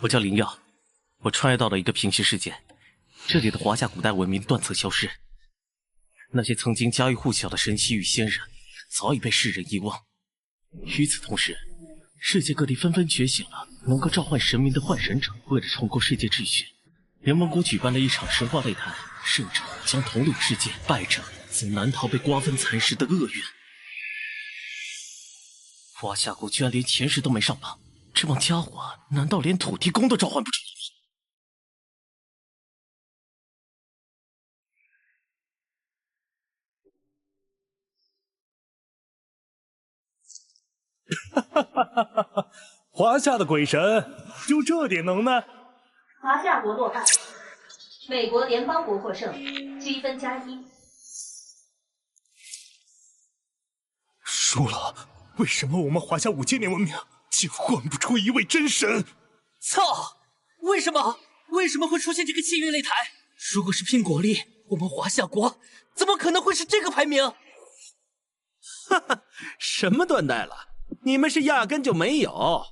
我叫林耀，我穿越到了一个平行世界，这里的华夏古代文明断层消失，那些曾经家喻户晓的神奇与仙人，早已被世人遗忘。与此同时，世界各地纷纷觉醒了能够召唤神明的幻神者。为了重构世界秩序，联盟国举办了一场神话擂台，胜者将统领世界，败者则难逃被瓜分蚕食的厄运。华夏国居然连前10都没上榜，这帮家伙难道连土地公都召唤不出？哈哈哈哈哈！华夏的鬼神就这点能耐？华夏国落败，美国联邦国获胜，积分+1。输了？为什么我们华夏5000年文明竟换不出一位真神？操！为什么会出现这个幸运擂台？如果是拼国力，我们华夏国怎么可能会是这个排名？哈哈，什么断代了？你们是压根就没有。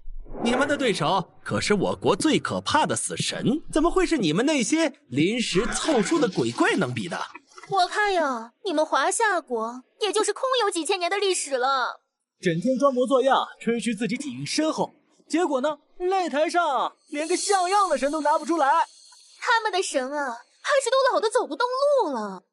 你们的对手可是我国最可怕的死神，怎么会是你们那些临时凑数的鬼怪能比的？我看呀，你们华夏国也就是空有几千年的历史了。整天装模作样，吹嘘自己底蕴深厚，结果呢，擂台上连个像样的神都拿不出来。他们的神啊，怕是都老得走不动路了。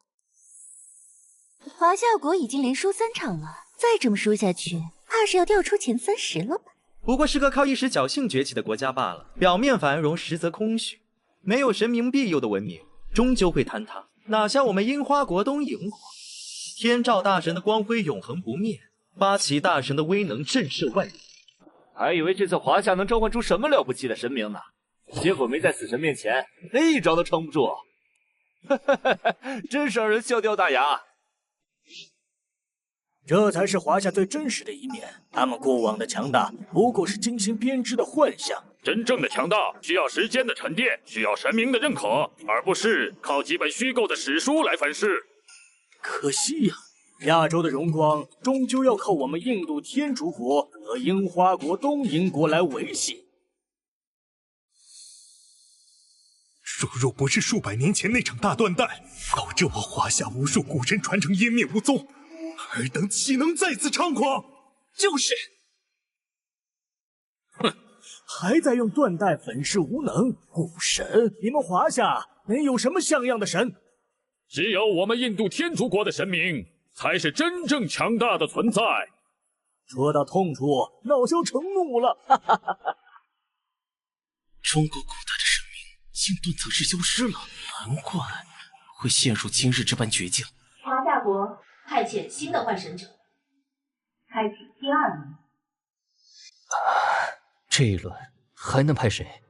华夏国已经连输3场了，再这么输下去，怕是要掉出前30了吧？不过是个靠一时侥幸崛起的国家罢了，表面繁荣，实则空虚。没有神明庇佑的文明，终究会坍塌。哪像我们樱花国、东瀛国，天照大神的光辉永恒不灭，八岐大神的威能震慑万人。还以为这次华夏能召唤出什么了不起的神明呢，结果没在死神面前连一招都撑不住。真是让人笑掉大牙。这才是华夏最真实的一面，他们过往的强大不过是精心编织的幻象。真正的强大需要时间的沉淀，需要神明的认可，而不是靠几本虚构的史书来粉饰。可惜呀，亚洲的荣光终究要靠我们印度天竺国和樱花国、东瀛国来维系。若不是数百年前那场大断代，导致我华夏无数古神传承湮灭无踪，尔等岂能再次猖狂？就是，哼，还在用断代粉饰无能。古神，你们华夏能有什么像样的神？只有我们印度天竺国的神明，才是真正强大的存在。说到痛处，恼羞成怒了，哈哈哈哈！中国古代的神明竟断层式消失了，难怪会陷入今日这般绝境。华夏国派遣新的幻神者，开启第2轮。这一轮还能派谁？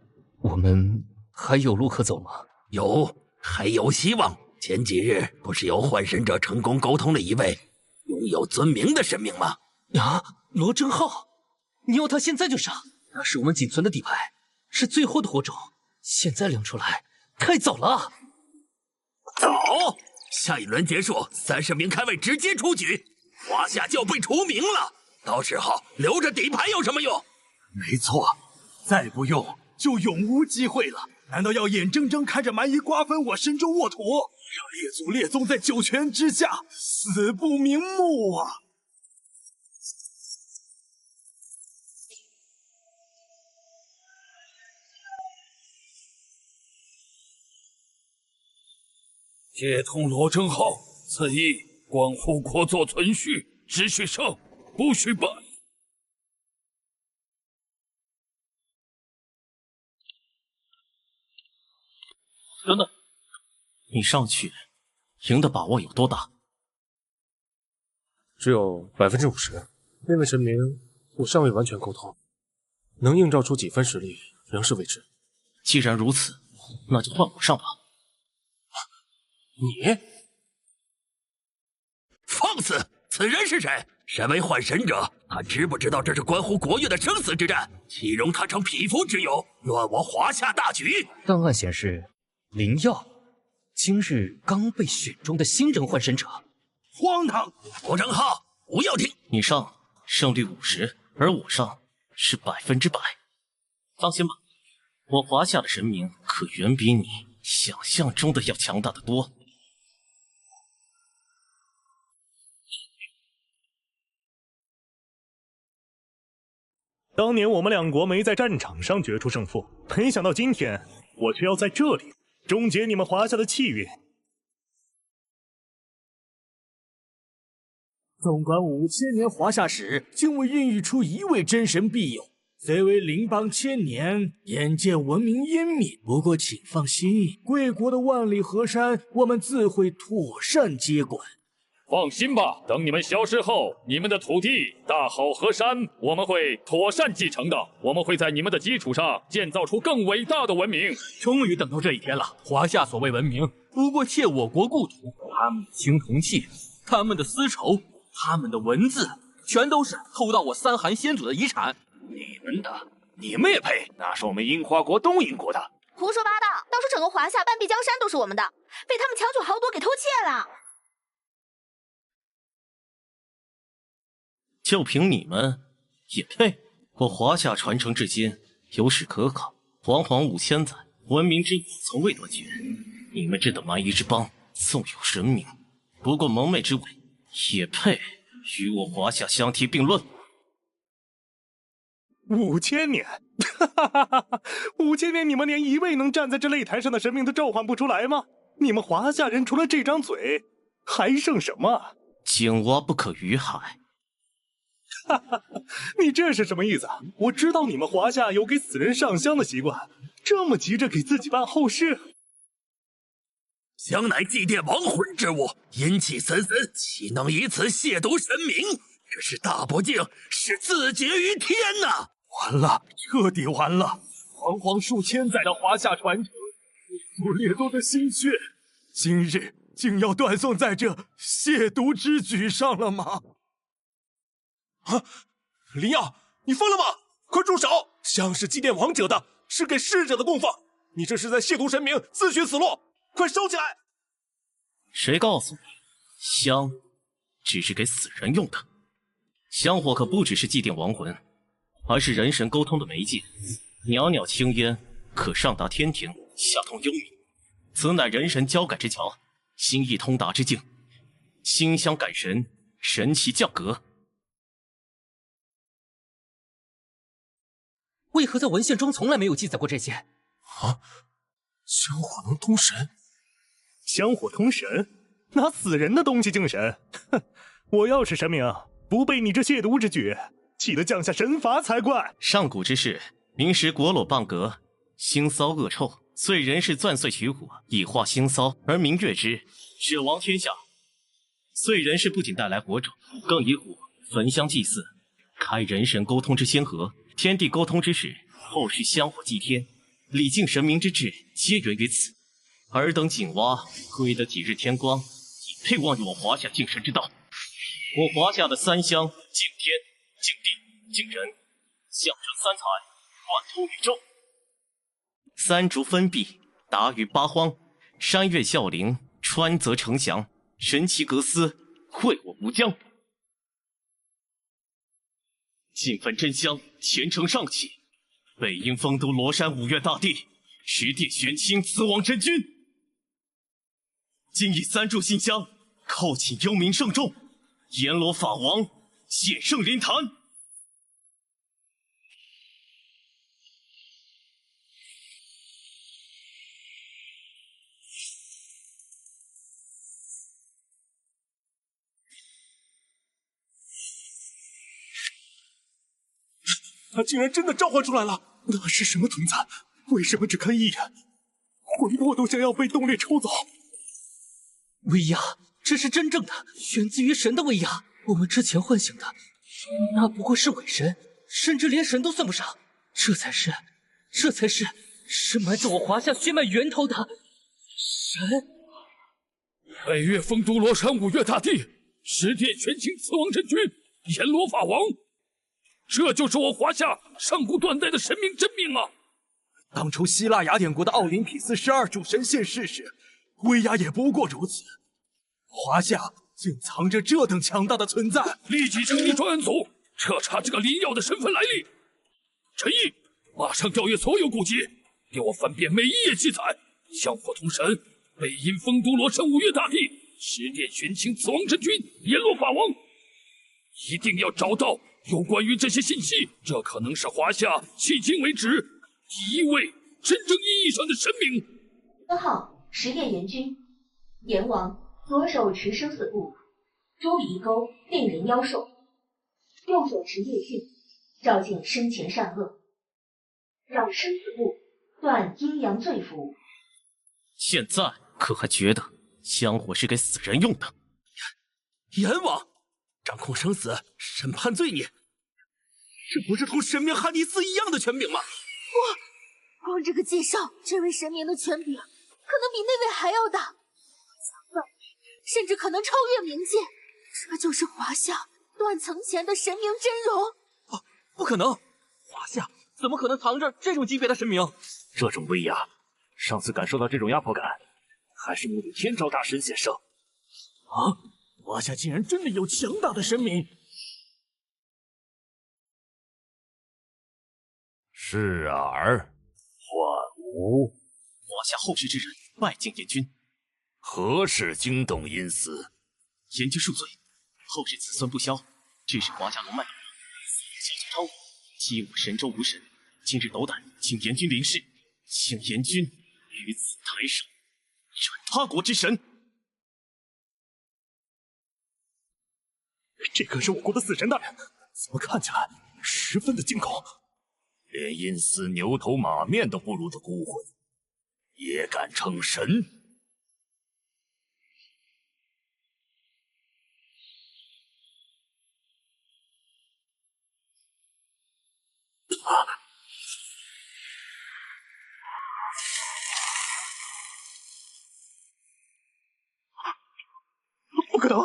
我们还有路可走吗？有，还有希望。前几日不是有幻神者成功沟通了一位拥有尊名的神明吗？啊，罗正浩，你要他现在就杀？那是我们仅存的底牌，是最后的火种，现在亮出来太早了。走，下一轮结束，30名开位直接出局，华夏就被除名了。到时候留着底牌有什么用？没错，再不用就永无机会了。难道要眼睁睁看着蛮夷瓜分我神州沃土，让列祖列宗在九泉之下死不瞑目啊！接通罗正浩，此意关乎国祚存续，只许胜，不许败。等等，你上去赢的把握有多大？只有50%。那位神明我尚未完全沟通，能映照出几分实力仍是未知。既然如此，那就换我上吧。你放肆！此人是谁？身为幻神者，他知不知道这是关乎国运的生死之战？岂容他逞匹夫之勇，乱我华夏大局？档案显示，林耀今日刚被选中的新人幻神者。荒唐！罗正浩，不要听！你上胜率50%，而我上是100%。放心吧，我华夏的神明可远比你想象中的要强大得多。当年我们两国没在战场上决出胜负，没想到今天我却要在这里终结你们华夏的气运。纵观5000年华夏史，竟未孕育出一位真神庇佑。虽为邻邦1000年，眼见文明湮灭，不过请放心，贵国的万里河山，我们自会妥善接管。放心吧，等你们消失后，你们的土地大好河山，我们会妥善继承的。我们会在你们的基础上建造出更伟大的文明。终于等到这一天了。华夏所谓文明，不过窃我国故土，他们的青铜器，他们的丝绸，他们的文字，全都是偷盗我三韩先祖的遗产。你们也配？那是我们樱花国东瀛国的。胡说八道！当初整个华夏半壁江山都是我们的，被他们强取豪夺给偷窃了。就凭你们也配？我华夏传承至今，有史可考，煌煌5000载，文明之火从未断绝。你们这等蛮夷之邦，纵有神明，不过蒙昧之辈，也配与我华夏相提并论？5000年，5000年，你们连一位能站在这擂台上的神明都召唤不出来吗？你们华夏人除了这张嘴，还剩什么？井蛙不可语海。你这是什么意思？我知道你们华夏有给死人上香的习惯，这么急着给自己办后事？香乃祭奠亡魂之物，阴气森森，岂能以此亵渎神明？这是大不敬，是自绝于天呐！完了，彻底完了！煌煌数千载的华夏传承，列祖列宗的心血，今日竟要断送在这亵渎之举上了吗？啊！林耀，你疯了吗？快住手！香是祭奠亡者的，是给逝者的供奉，你这是在亵渎神明，自寻死路！快收起来！谁告诉你，香只是给死人用的？香火可不只是祭奠亡魂，而是人神沟通的媒介。袅袅青烟可上达天庭，下通幽冥，此乃人神交感之桥，心意通达之境。馨香感神，神气降格。为何在文献中从来没有记载过这些？啊，香火能通神？香火通神？拿死人的东西敬神？哼！我要是神明，不被你这亵渎之举，记得降下神罚才怪。上古之世，明时国裸蚌革，腥骚恶臭，遂人世钻碎取火，以化腥骚，而民悦之，者亡天下。遂人世不仅带来火种，更以火焚香祭祀，开人神沟通之先河。天地沟通之时，后续香火祭天，礼敬神明之志，皆源于此。尔等井蛙，归得几日天光，也配妄议我华夏敬神之道。我华夏的三香，敬天、敬地、敬人，象征三才，贯通宇宙。三竹分壁，达于八荒；山岳啸灵，川泽成祥。神奇格斯，惠我无疆。尽焚真香，虔诚上启。北阴丰都罗山五岳大帝，十殿玄清慈王真君。今以三炷馨香，叩请幽冥圣众，阎罗法王显圣灵坛。他竟然真的召唤出来了！那是什么存在？为什么只看一眼，魂魄都想要被动力抽走？威压，这是真正的源自于神的威压。我们之前唤醒的，那不过是伪神，甚至连神都算不上。这才是埋在我华夏血脉源头的神。北岳丰都罗山五岳大帝，十殿玄清慈王真君，阎罗法王。这就是我华夏上古断代的神明真命啊！当初希腊雅典国的奥林匹斯12主神现世时，威压也不过如此。华夏竟藏着这等强大的存在！立即成立专案组，彻查这个林耀的身份来历。陈毅，马上调阅所有古籍，给我翻遍每一页记载。香火通神，背阴风都罗神五岳大帝，十殿玄清死亡真君，阎罗法王，一定要找到有关于这些信息。这可能是华夏迄今为止第一位真正意义上的神明。1号十殿阎君，阎王左手持生死簿，朱笔一勾，令人妖兽；右手持夜讯，照见生前善恶，让生死簿断阴阳罪符。现在可还觉得香火是给死人用的？阎王掌控生死，审判罪孽，这不是同神明哈迪斯一样的权柄吗？光这个介绍，这位神明的权柄可能比那位还要大，甚至可能超越冥界。这就是华夏断层前的神明真容。不可能，华夏怎么可能藏着这种级别的神明？这种威压，上次感受到这种压迫感，还是目睹天照大神显圣。华夏竟然真的有强大的神明！是儿，幻无，华夏后世之人拜见阎君。何事惊动阴司？阎君恕罪，后世子孙不肖，致使华夏龙脉动荡，小宗超我，欺我神州无神。今日斗胆请阎君临世，请阎君于此抬手，转他国之神。这可是我国的死神大人，怎么看起来十分的惊恐？连阴司牛头马面都不如的孤魂，也敢称神？不可能！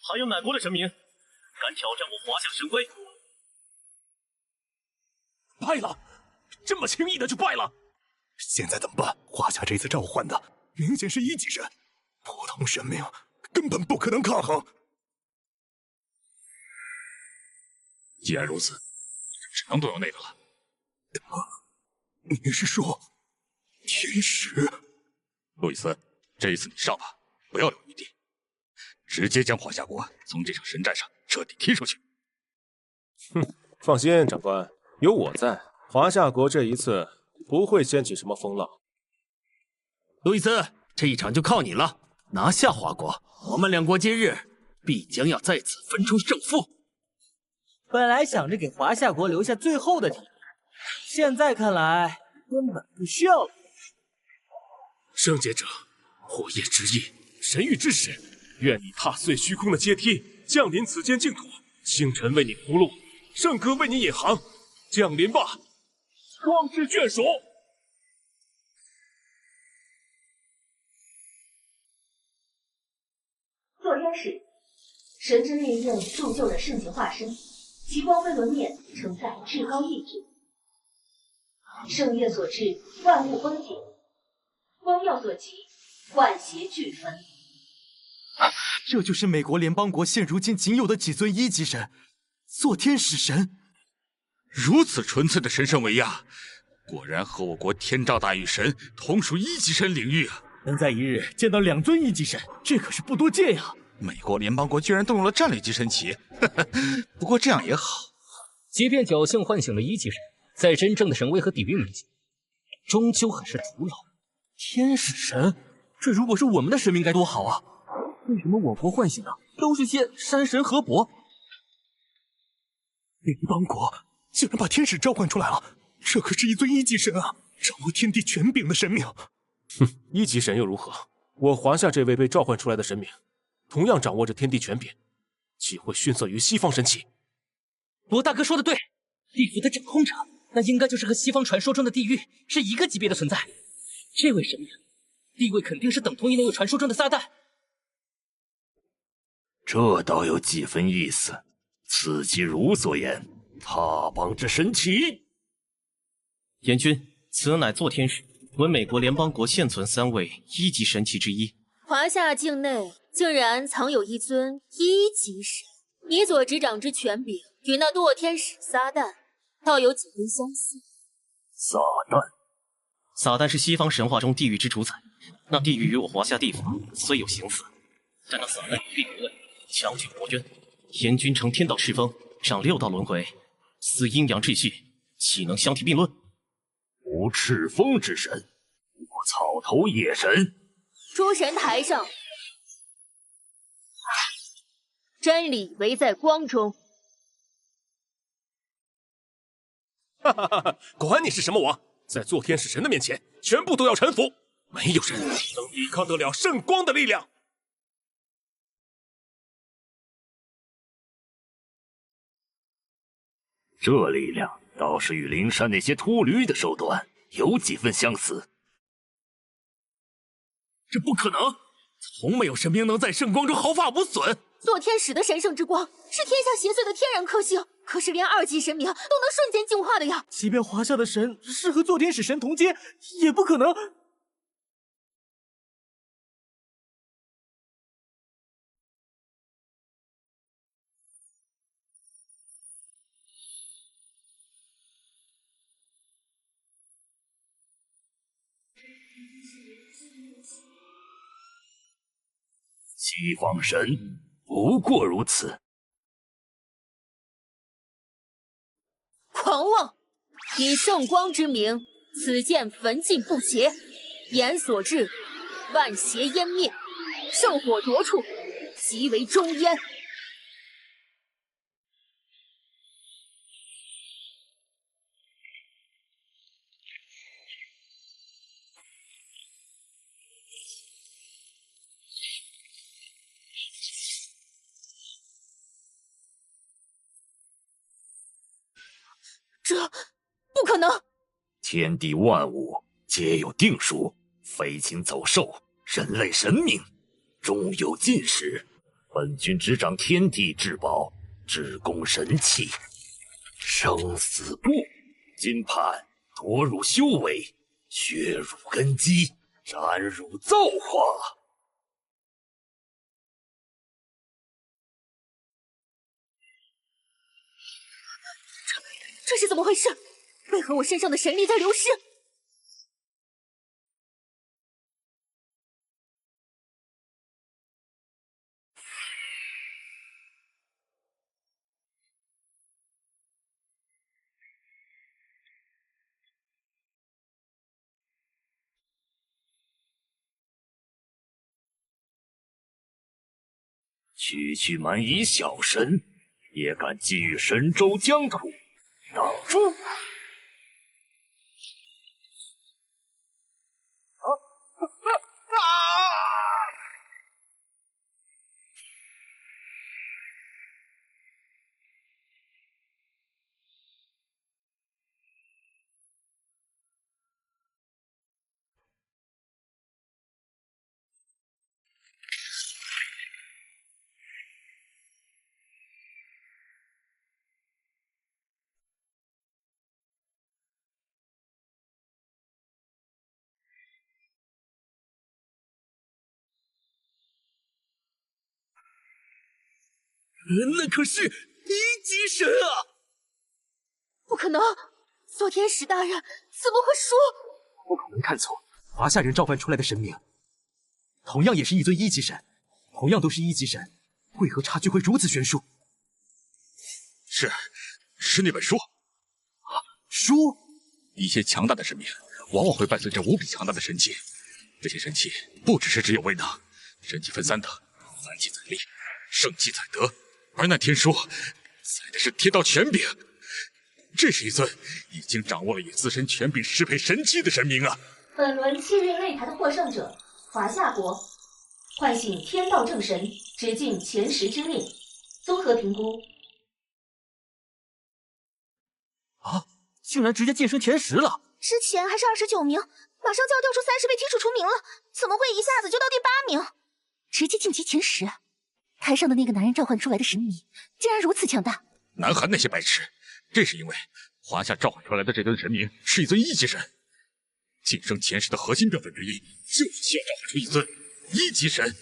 还有哪国的神明敢挑战我华夏神威？败了，这么轻易的就败了，现在怎么办？华夏这次召唤的明显是1级神，普通神明根本不可能抗衡。既然如此，只能动用那个了。你是说天使？路易斯，这一次你上吧，不要留余地，直接将华夏国从这场神战上彻底踢出去。哼，放心，长官，有我在，华夏国这一次不会掀起什么风浪。路易斯，这一场就靠你了，拿下华国，我们两国今日必将要在此分出胜负。本来想着给华夏国留下最后的体面，现在看来根本不需要了。圣洁者，火焰之翼，神域之始，愿你踏碎虚空的阶梯，降临此间净土。星辰为你铺路，圣歌为你引航，降临吧，光之眷属。做天使，神之烈焰铸就了圣洁化身，其光辉轮冕承载至高意志。圣月所至，万物崩解；光耀所及，万邪俱焚。这就是美国联邦国现如今仅有的几尊1级神，做天使神。如此纯粹的神圣威压，果然和我国天照大御神同属1级神领域啊！能在一日见到2尊1级神，这可是不多见呀！美国联邦国居然动用了战略级神奇，不过这样也好。即便侥幸唤醒了1级神，在真正的神威和底蕴面前，终究还是徒劳。天使神，这如果是我们的神明该多好啊！为什么我国唤醒的都是些山神河伯？联邦国竟然把天使召唤出来了，这可是一尊1级神啊，掌握天地权柄的神明。哼，1级神又如何？我华夏这位被召唤出来的神明，同样掌握着天地权柄，岂会逊色于西方神祇？罗大哥说的对，地府的掌控者，那应该就是和西方传说中的地狱是一个级别的存在。这位神明地位肯定是等同于那位传说中的撒旦。这倒有几分意思。此即如所言，他邦之神奇。阎君，此乃做天使，为美国联邦国现存3位1级神奇之一。华夏境内竟然藏有一尊1级神，你所执掌之权柄与那堕天使撒旦倒有几分相似。撒旦，撒旦是西方神话中地狱之主宰。那地狱与我华夏地府虽有形似，但那撒旦并不畏，强拒国捐。阎君承天道敕封，上6道轮回，司阴阳秩序，岂能相提并论？无赤峰之神，我草头野神。诸神台上，真理唯在光中。哈哈哈哈！管你是什么王，在做天使神的面前，全部都要臣服。没有人能抵抗得了圣光的力量。这力量倒是与灵山那些秃驴的手段有几分相似。这不可能！从没有神明能在圣光中毫发无损。做天使的神圣之光是天下邪祟的天然克星，可是连2级神明都能瞬间净化的呀！即便华夏的神是和做天使神同阶，也不可能。西方神不过如此。狂妄！以圣光之名，此剑焚尽不竭，言所至，万邪湮灭，圣火灼处，即为终焉。这不可能！天地万物皆有定数，飞禽走兽、人类神明，终有尽时。本君执掌天地至宝，至公神器，生死簿，今盼夺汝修为，削汝根基，斩汝造化。这是怎么回事？为何我身上的神力在流失？区蛮夷小神，也敢觊觎神州疆土，挡住！那可是1级神啊！不可能！做天使大人怎么会输？不可能看错，华夏人召唤出来的神明，同样也是一尊1级神，同样都是1级神，为何差距会如此悬殊？是那本书。书？一些强大的神明往往会伴随着无比强大的神器，这些神器不只是只有威能，神器分3等，3器载力，圣器载德。而那天书载的是天道权柄，这是一尊已经掌握了以自身权柄适配神器的神明啊！本轮7日擂台的获胜者，华夏国，唤醒天道正神，直进前10之列。综合评估，竟然直接晋升前10了！之前还是29名，马上就要掉出30被剔除除名了，怎么会一下子就到第8名？直接晋级前10。台上的那个男人召唤出来的神明，竟然如此强大！南韩那些白痴，这是因为华夏召唤出来的这尊神明是一尊1级神，晋升前10的核心标准之一，就是需要召唤出一尊1级神。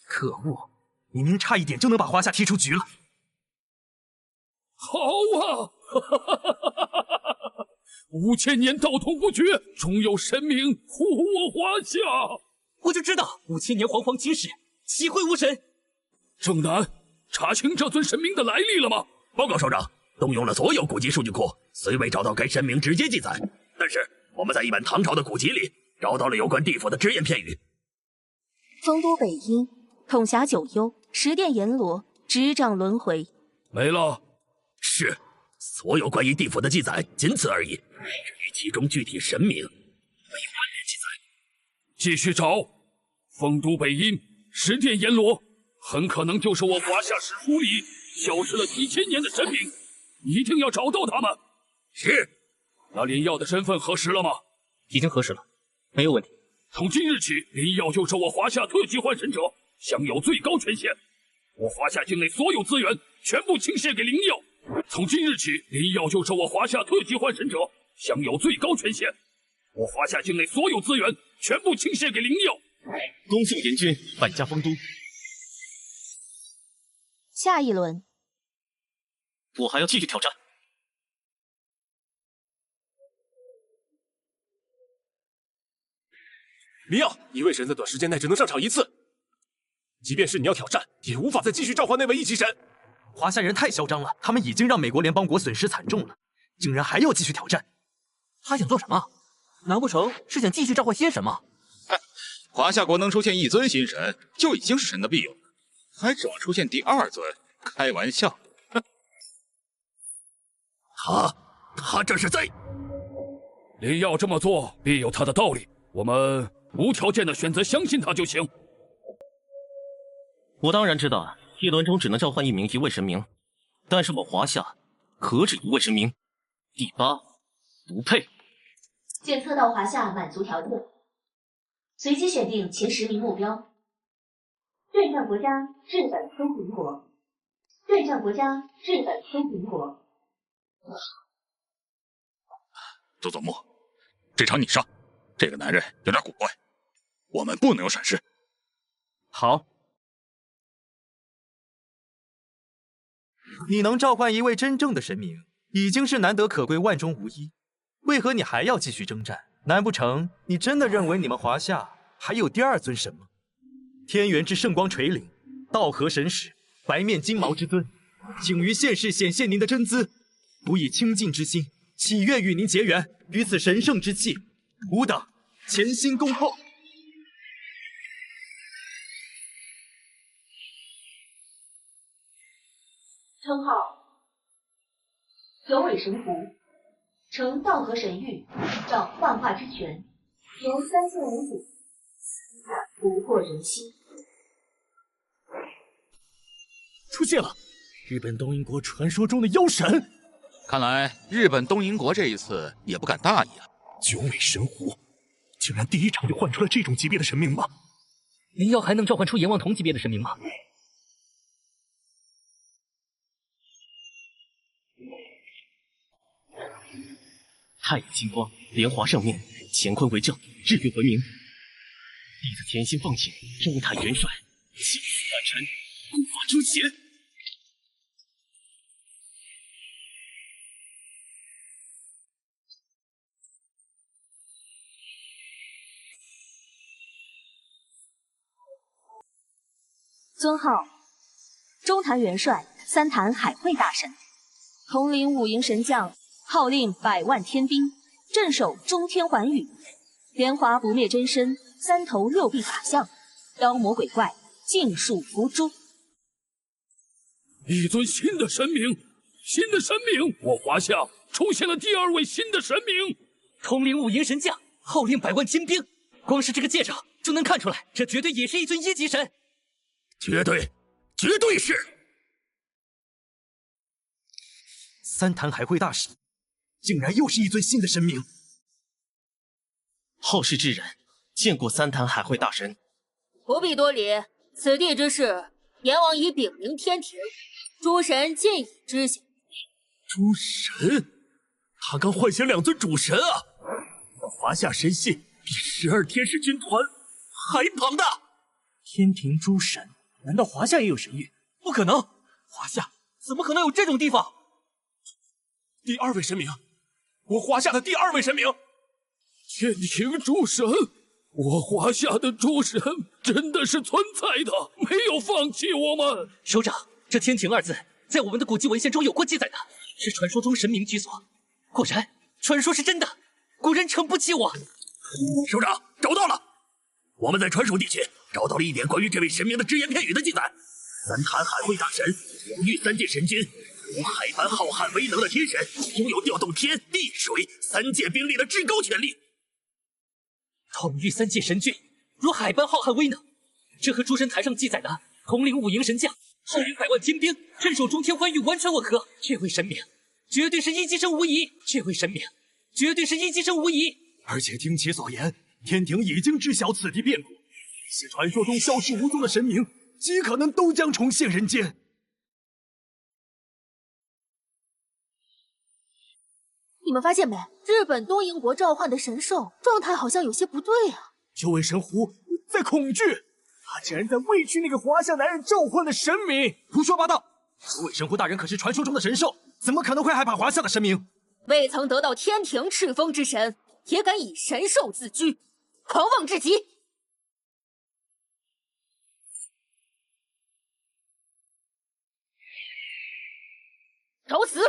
可恶，明明差一点就能把华夏踢出局了。好啊！ 5000年道统不绝，终有神明护我华夏。我就知道5000年煌煌秦始，岂会无神？正南，查清这尊神明的来历了吗？报告首长，动用了所有古籍数据库，虽未找到该神明直接记载，但是我们在一本唐朝的古籍里找到了有关地府的只言片语。丰都北阴，统辖九幽，十殿阎罗，执掌轮回。没了。是，所有关于地府的记载仅此而已。至于其中具体神明，没有半点记载。继续找，丰都北阴，十殿阎罗，很可能就是我华夏史书里消失了几千年的神明，一定要找到他们。是。那林耀的身份核实了吗？已经核实了，没有问题。从今日起，林耀就是我华夏特级幻神者，享有最高权限。我华夏境内所有资源全部倾泻给林耀。从今日起，林耀就是我华夏特级幻神者，享有最高权限。我华夏境内所有资源全部倾泻给林耀。恭送阎君返家丰都。下一轮，我还要继续挑战。林耀，一位神在短时间内只能上场一次，即便是你要挑战，也无法再继续召唤那位一级神。华夏人太嚣张了，他们已经让美国联邦国损失惨重了，竟然还要继续挑战。他想做什么？难不成是想继续召唤新神吗？华夏国能出现一尊新神，就已经是神的必有了，还指望出现第2尊？开玩笑！他这是在……林耀这么做必有他的道理，我们无条件的选择相信他就行。我当然知道，一轮中只能召唤一位神明，但是我华夏何止一位神明？第8不配。检测到华夏满足条件，随机选定前10名目标。对战国家：日本、松平国。对战国家：日本、松平国。佐佐木，这场你上。这个男人有点古怪，我们不能有闪失。好。你能召唤一位真正的神明，已经是难得可贵、万中无一。为何你还要继续征战？难不成你真的认为你们华夏还有第2尊神吗？天元之圣光垂领，道合神使，白面金毛之尊，请于现世显现您的真姿，不以清净之心，祈愿与您结缘。于此神圣之际，吾等潜心恭候。称号：九尾神狐，承道和神谕，掌万化之权，由3仙为主，不惑人心。出现了，日本东瀛国传说中的妖神。看来日本东瀛国这一次也不敢大意啊。九尾神狐，竟然第1场就换出了这种级别的神明吗？林耀还能召唤出阎王同级别的神明吗？太乙金光，莲华圣面，乾坤为证，日月闻名。弟子甜心奉请中坛元帅，气死万尘，孤法诛邪。尊号：中坛元帅，3坛海会大神，统领5营神将，号令100万天兵，镇守中天寰宇，莲华不灭真身，3头6臂法相，妖魔鬼怪尽数伏诛。一尊新的神明，我华夏出现了第2位新的神明，统领5营神将，号令100万精兵。光是这个介绍就能看出来，这绝对也是一尊1级神。绝对是3坛海会大使，竟然又是一尊新的神明。后世之人见过3坛海会大神，不必多礼。此地之事，阎王已禀明天庭，诸神尽已知晓。诸神？他刚唤醒2尊主神啊！华夏神系比12天使军团还庞大。天庭诸神，难道华夏也有神域？不可能，华夏怎么可能有这种地方？第2位神明，我华夏的第2位神明。天庭诸神，我华夏的诸神真的是存在的，没有放弃我们。首长，这天庭2字在我们的古籍文献中有过记载的，是传说中神明居所。果然，传说是真的，古人诚不欺我。首长，找到了！我们在传属地区找到了一点关于这位神明的只言片语的记载。三坛海会大神，养育3界神君，如海般浩瀚威能的天神，拥有调动天地水3界兵力的至高权力。统御3界神君，如海般浩瀚威能，这和诸神台上记载的统领5营神将，号领100万天兵，镇守中天寰域完全吻合。这位神明绝对是一级生无疑，这位神明绝对是一级生无疑。而且听其所言，天庭已经知晓此地变故，那些传说中消失无踪的神明，极可能都将重现人间。你们发现没？日本东瀛国召唤的神兽状态好像有些不对啊！九尾神狐在恐惧，他竟然在畏惧那个华夏男人召唤的神明。胡说八道！九尾神狐大人可是传说中的神兽，怎么可能会害怕华夏的神明？未曾得到天庭敕封之神，也敢以神兽自居，狂妄至极！找死！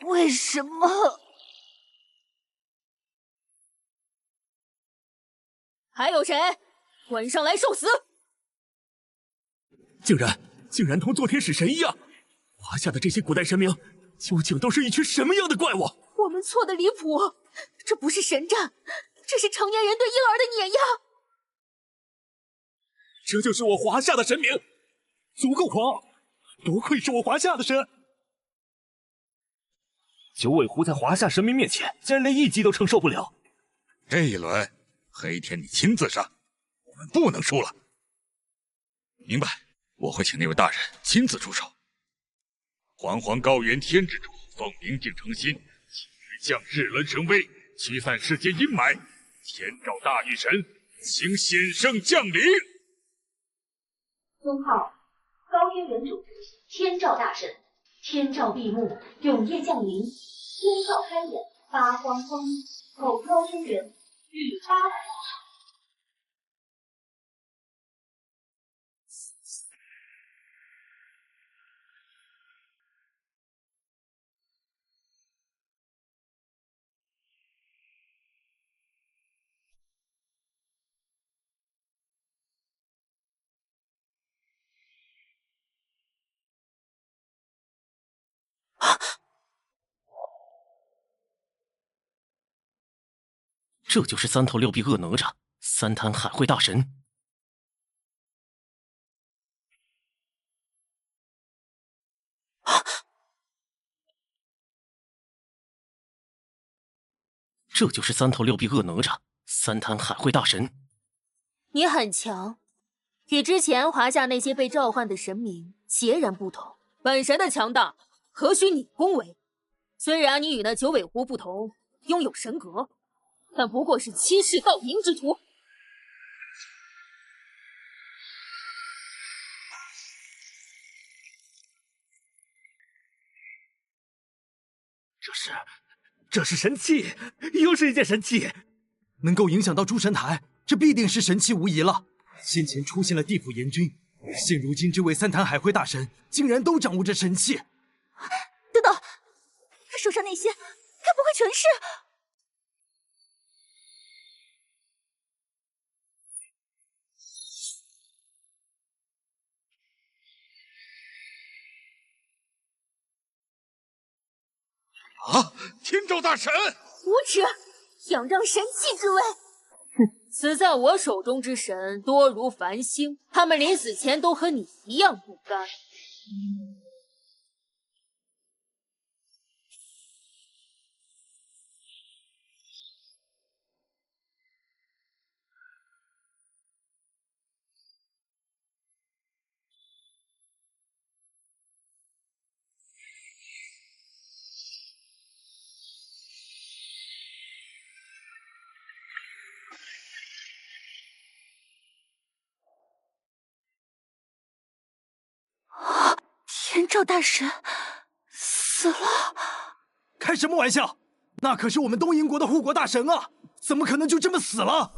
为什么？还有谁？滚上来受死！竟然同做天使神一样！华夏的这些古代神明，究竟都是一群什么样的怪物？我们错的离谱，这不是神战，这是成年人对婴儿的碾压。这就是我华夏的神明，足够狂！多亏是我华夏的神。九尾狐在华夏神明面前，竟然连1级都承受不了。这一轮，黑天你亲自上，我们不能输了。明白，我会请那位大人亲自出手。煌煌高原天之主，奉明镜诚心，今日降日轮神威，驱散世间阴霾。天照大御神，请显圣降临。尊号高渊原主，天照大神，天照闭目，永夜降临，天照开眼，八荒风，口高渊源，御800道。这就是3头6臂恶哪吒，3坛海会大神。这就是3头6臂恶哪吒，3坛海会大神。你很强，与之前华夏那些被召唤的神明截然不同。本神的强大，何须你恭维？虽然你与那九尾狐不同，拥有神格，但不过是欺世盗名之徒。这是神器，又是一件神器，能够影响到诸神台，这必定是神器无疑了。先前出现了地府阎君，现如今这位3坛海会大神，竟然都掌握着神器。等等，他手上那些，该不会全是……啊！天照大神，无耻，仰仗神器之威！哼，死在我手中之神多如繁星，他们临死前都和你一样不甘。天照大神死了！开什么玩笑？那可是我们东瀛国的护国大神啊，怎么可能就这么死了？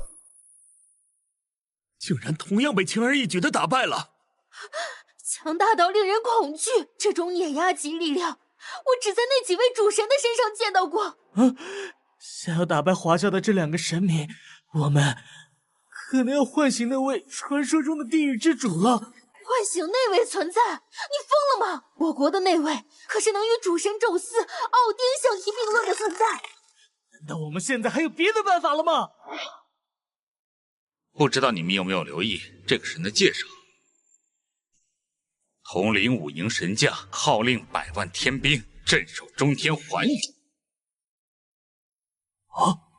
竟然同样被轻而易举的打败了！强大到令人恐惧，这种碾压级力量，我只在那几位主神的身上见到过。想要打败华夏的这2个神明，我们可能要唤醒那位传说中的地狱之主了。唤醒那位存在？你疯了吗？我国的那位可是能与主神宙斯、奥丁相提并论的存在。难道我们现在还有别的办法了吗？不知道你们有没有留意这个神的介绍？统领5营神将，号令100万天兵，镇守中天寰宇。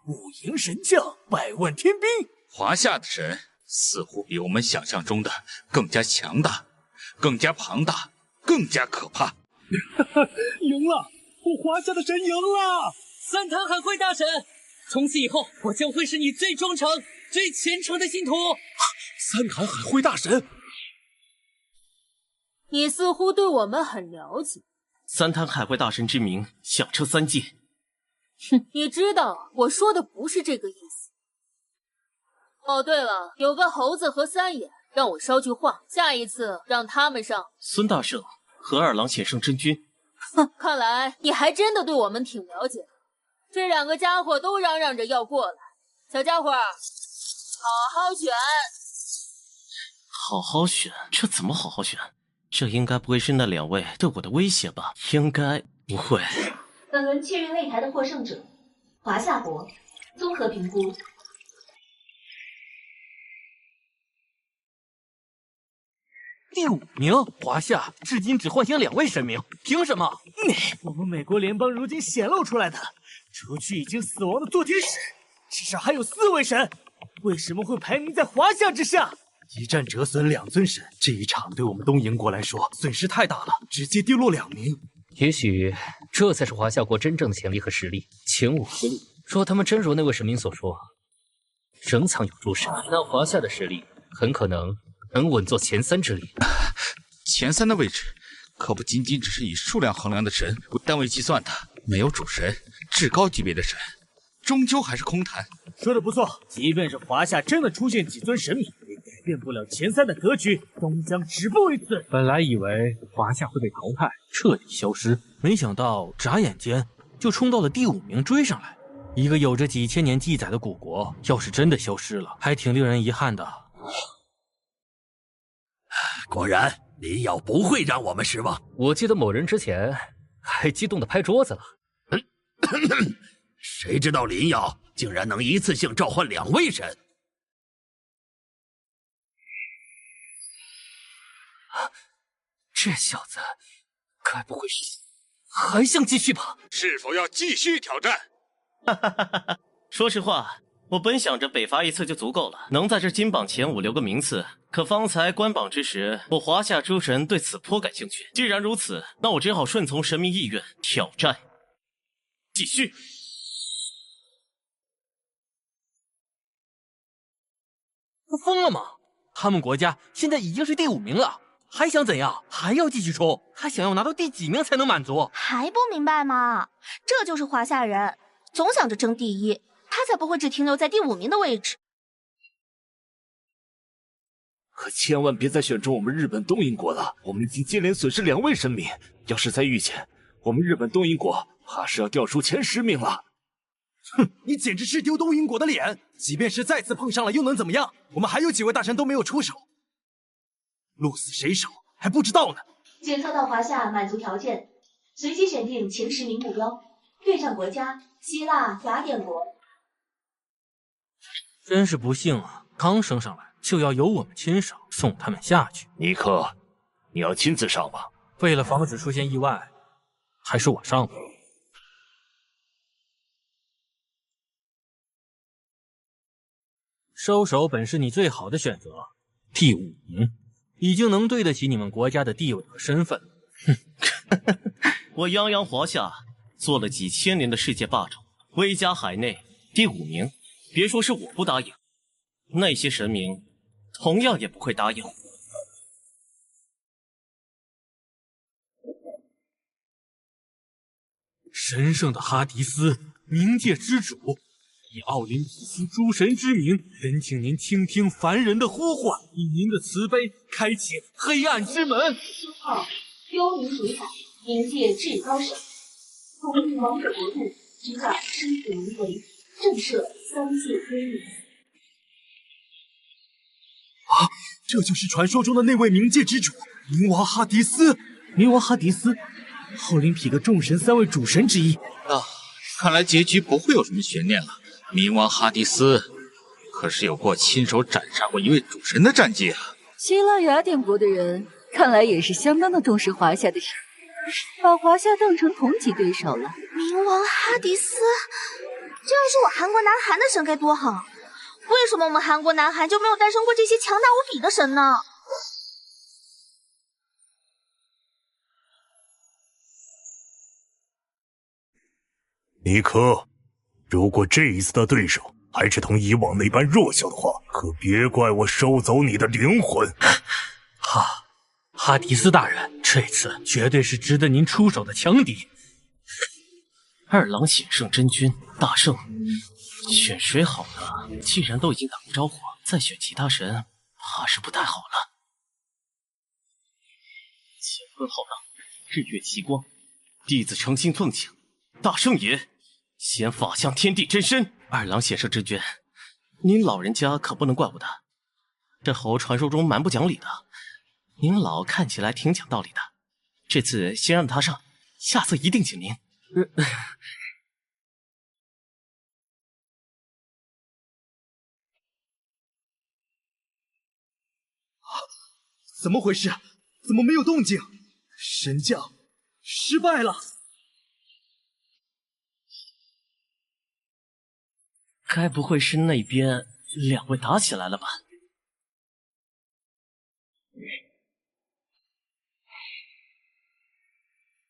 5营神将，100万天兵。华夏的神似乎比我们想象中的更加强大，更加庞大，更加可怕。赢了！我华夏的神赢了！三坛海会大神，从此以后，我将会是你最忠诚、最虔诚的信徒。三坛海会大神，你似乎对我们很了解。三坛海会大神之名响彻3界。哼，你知道我说的不是这个意思。哦，对了，有个猴子和3眼，让我捎句话，下一次让他们上。孙大圣和二郎显圣真君。哼，看来你还真的对我们挺了解的。这2个家伙都嚷嚷着要过来，小家伙，好好选。好好选？这怎么好好选？这应该不会是那2位对我的威胁吧？应该不会。本轮气运擂台的获胜者，华夏国。综合评估。第5名，华夏至今只唤醒2位神明，凭什么？我们美国联邦如今显露出来的，除去已经死亡的堕天使，至少还有4位神，为什么会排名在华夏之下？一战折损2尊神，这一场对我们东瀛国来说损失太大了，直接跌落2名。也许这才是华夏国真正的潜力和实力。前5实力，若他们真如那位神明所说，仍藏有诸神，那华夏的实力很可能稳坐前3之列。前3的位置可不仅仅只是以数量衡量的神为单位计算的，没有主神，至高级别的神终究还是空谈。说的不错，即便是华夏真的出现几尊神明，也改变不了前3的格局，终将止步于此。本来以为华夏会被淘汰，彻底消失，没想到眨眼间就冲到了第5名，追上来。一个有着几千年记载的古国，要是真的消失了，还挺令人遗憾的。果然，林瑶不会让我们失望。我记得某人之前还激动地拍桌子了。谁知道林瑶竟然能一次性召唤2位神？这小子该不会是还想继续吧？是否要继续挑战？说实话，我本想着北伐一次就足够了，能在这金榜前5留个名次。可方才关榜之时，我华夏诸神对此颇感兴趣。既然如此，那我只好顺从神明意愿，挑战继续。疯了吗？他们国家现在已经是第5名了，还想怎样？还要继续冲？还想要拿到第几名才能满足？还不明白吗？这就是华夏人，总想着争第一，他才不会只停留在第5名的位置。可千万别再选中我们日本东瀛国了，我们已经接连损失2位神明，要是再遇见，我们日本东瀛国怕是要掉出前10名了。哼，你简直是丢东瀛国的脸！即便是再次碰上了，又能怎么样？我们还有几位大神都没有出手，鹿死谁手还不知道呢。检测到华夏满足条件，随机选定前10名目标，对战国家希腊、雅典国。真是不幸啊！刚升上来就要由我们亲手送他们下去。尼克，你要亲自上吗？为了防止出现意外，还是我上吧。收手本是你最好的选择，第5名，已经能对得起你们国家的地位和身份了。哼，我泱泱华夏做了几千年的世界霸主，威加海内第5名，别说是我不答应，那些神明同样也不会答应。神圣的哈迪斯，冥界之主，以奥林匹斯诸神之名，恳请您倾听凡人的呼唤，以您的慈悲开启黑暗之门。星号幽冥水彩，冥界至高神，统一王者国度，执掌生死轮回，震慑3界归命。啊，这就是传说中的那位冥界之主，冥王哈迪斯。冥王哈迪斯，奥林匹克众神3位主神之一。看来结局不会有什么悬念了。冥王哈迪斯可是有过亲手斩杀过一位主神的战绩啊！希腊雅典国的人看来也是相当的重视华夏的神，把华夏当成同级对手了。冥王哈迪斯，这要是我韩国南韩的神该多好！为什么我们韩国南韩就没有诞生过这些强大无比的神呢？尼克，如果这一次的对手还是同以往那般弱小的话，可别怪我收走你的灵魂。哈迪斯大人，这次绝对是值得您出手的强敌。二郎险胜真君，大圣，选谁好呢？既然都已经打过招呼，再选其他神，怕是不太好了。乾坤浩荡，日月齐光，弟子诚心奉请大圣爷显法相天地真身。二郎险胜真君，您老人家可不能怪我的，这猴传说中蛮不讲理的，您老看起来挺讲道理的，这次先让他上，下次一定请您。怎么回事？怎么没有动静？神将失败了。该不会是那边2位打起来了吧？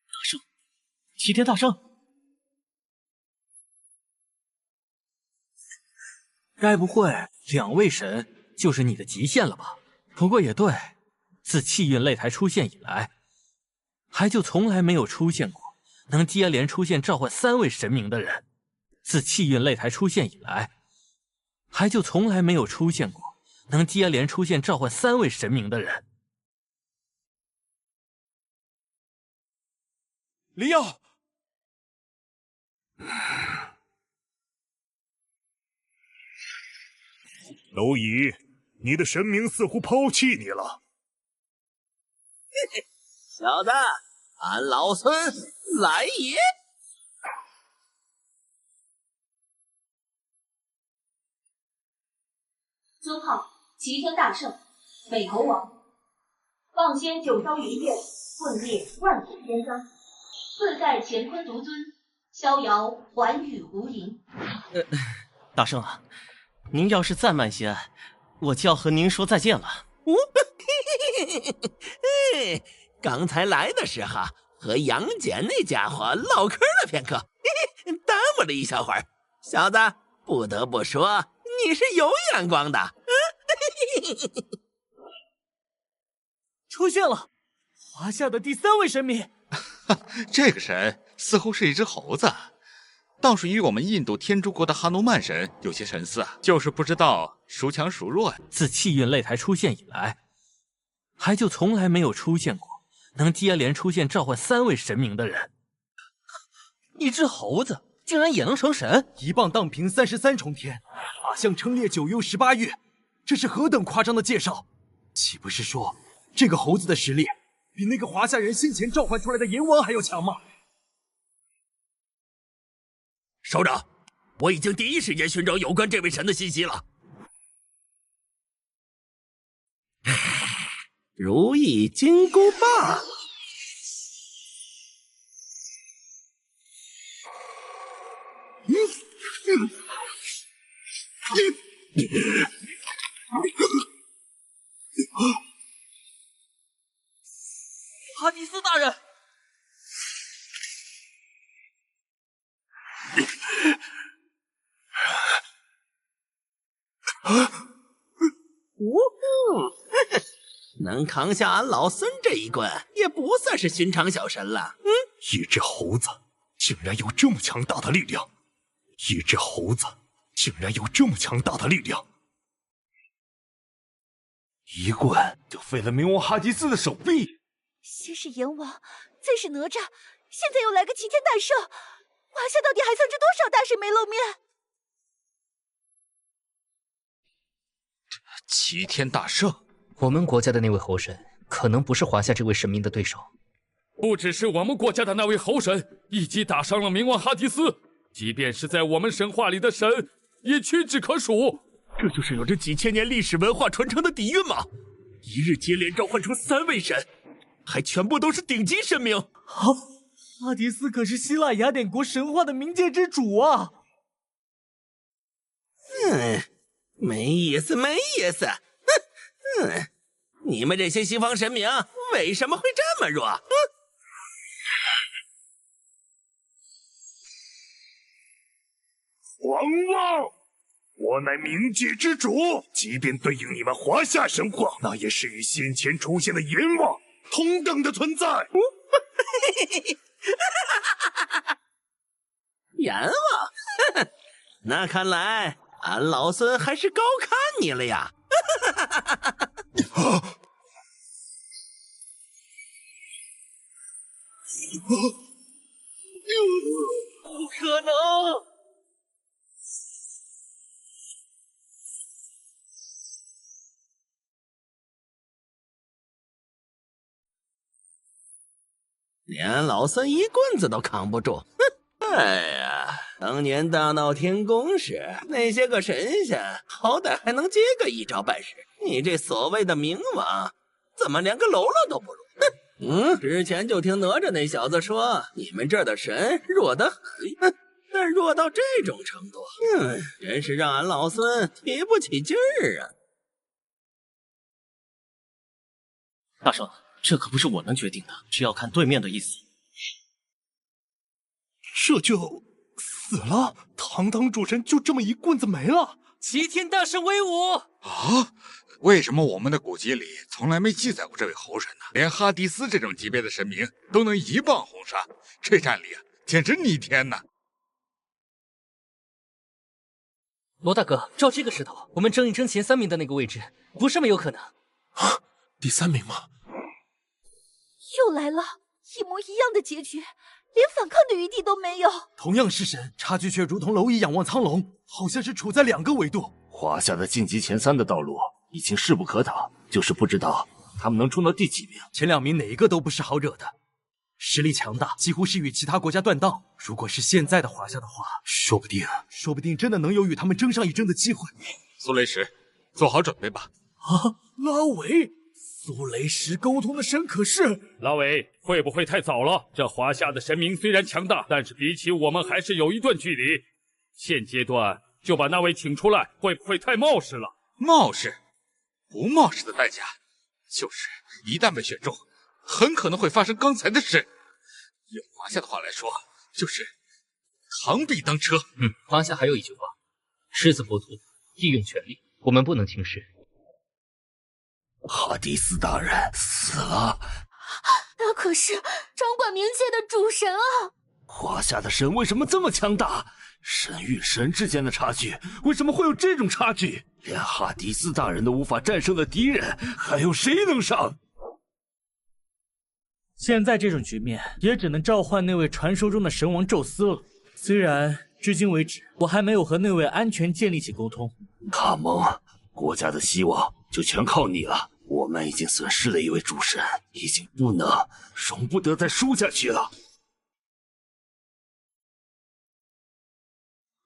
大圣，齐天大圣，该不会2位神就是你的极限了吧？不过也对，自气运擂台出现以来，还就从来没有出现过能接连出现召唤3位神明的人。自气运擂台出现以来，还就从来没有出现过能接连出现召唤3位神明的人。黎耀，蝼蚁，你的神明似乎抛弃你了。小子，俺老孙来也！尊号齐天大圣，美猴王，放仙9霄云剑，混灭万古天罡，自在乾坤独尊，逍遥寰宇无垠。大圣啊，您要是再慢些，我就要和您说再见了。刚才来的时候和杨戬那家伙唠嗑了片刻，耽误了一小会儿。小子，不得不说你是有眼光的。出现了，华夏的第3位神明。这个神似乎是一只猴子，倒是与我们印度天竺国的哈努曼神有些神似啊，就是不知道孰强孰弱呀。自气运擂台出现以来，还就从来没有出现过能接连出现召唤3位神明的人。一只猴子竟然也能成神？1棒荡平33重天，法相称列9幽18域，这是何等夸张的介绍！岂不是说这个猴子的实力比那个华夏人先前召唤出来的阎王还要强吗？首长，我已经第一时间寻找有关这位神的信息了。如意金箍棒。哈迪斯大人，能扛下俺老孙这一棍，也不算是寻常小神了。一只猴子竟然有这么强大的力量！一只猴子竟然有这么强大的力量！一棍就废了冥王哈迪斯的手臂。先是阎王，再是哪吒，现在又来个齐天大圣，华夏到底还藏着多少大神没露面？齐天大圣，我们国家的那位猴神，可能不是华夏这位神明的对手。不只是我们国家的那位猴神，一击打伤了冥王哈迪斯，即便是在我们神话里的神，也屈指可数。这就是有着几千年历史文化传承的底蕴吗？一日接连召唤出3位神，还全部都是顶级神明。哈迪斯可是希腊雅典国神话的冥界之主啊！没意思，没意思。你们这些西方神明为什么会这么弱？狂妄！我乃冥界之主，即便对应你们华夏神话，那也是与先前出现的阎王同等的存在。阎王？那看来俺老孙还是高看你了呀！不可能！连俺老孙一棍子都扛不住，哎呀，当年大闹天宫时，那些个神仙好歹还能接个一招半式，你这所谓的冥王，怎么连个喽啰都不如？之前就听哪吒那小子说，你们这儿的神弱得很，但弱到这种程度，真是让俺老孙提不起劲儿啊！大圣，这可不是我能决定的，是要看对面的意思。这就死了？堂堂主神就这么一棍子没了？齐天大圣威武！啊！为什么我们的古籍里从来没记载过这位猴神呢？连哈迪斯这种级别的神明都能一棒轰杀，这战力简直逆天呐！罗大哥，照这个势头，我们争一争前3名的那个位置，不是没有可能。第3名吗？又来了，一模一样的结局，连反抗的余地都没有。同样是神，差距却如同蝼蚁仰望苍龙，好像是处在2个维度。华夏的晋级前3的道路已经势不可挡，就是不知道他们能冲到第几名。前2名哪一个都不是好惹的，实力强大，几乎是与其他国家断档。如果是现在的华夏的话，说不定真的能有与他们争上一争的机会。苏雷石，做好准备吧。拉维，苏雷石沟通的神可是……拉维，会不会太早了？这华夏的神明虽然强大，但是比起我们还是有一段距离。现阶段就把那位请出来，会不会太冒失了？冒失？不冒失的代价，就是一旦被选中，很可能会发生刚才的事。用华夏的话来说，就是螳臂当车。华夏还有一句话：狮子搏兔，义用全力，我们不能轻视。哈迪斯大人死了，那可是掌管冥界的主神啊！华夏的神为什么这么强大？神与神之间的差距为什么会有这种差距？连哈迪斯大人都无法战胜的敌人，还有谁能上？现在这种局面，也只能召唤那位传说中的神王宙斯了。虽然至今为止，我还没有和那位安全建立起沟通。卡蒙，国家的希望就全靠你了。我们已经损失了一位主神，已经不能容不得再输下去了。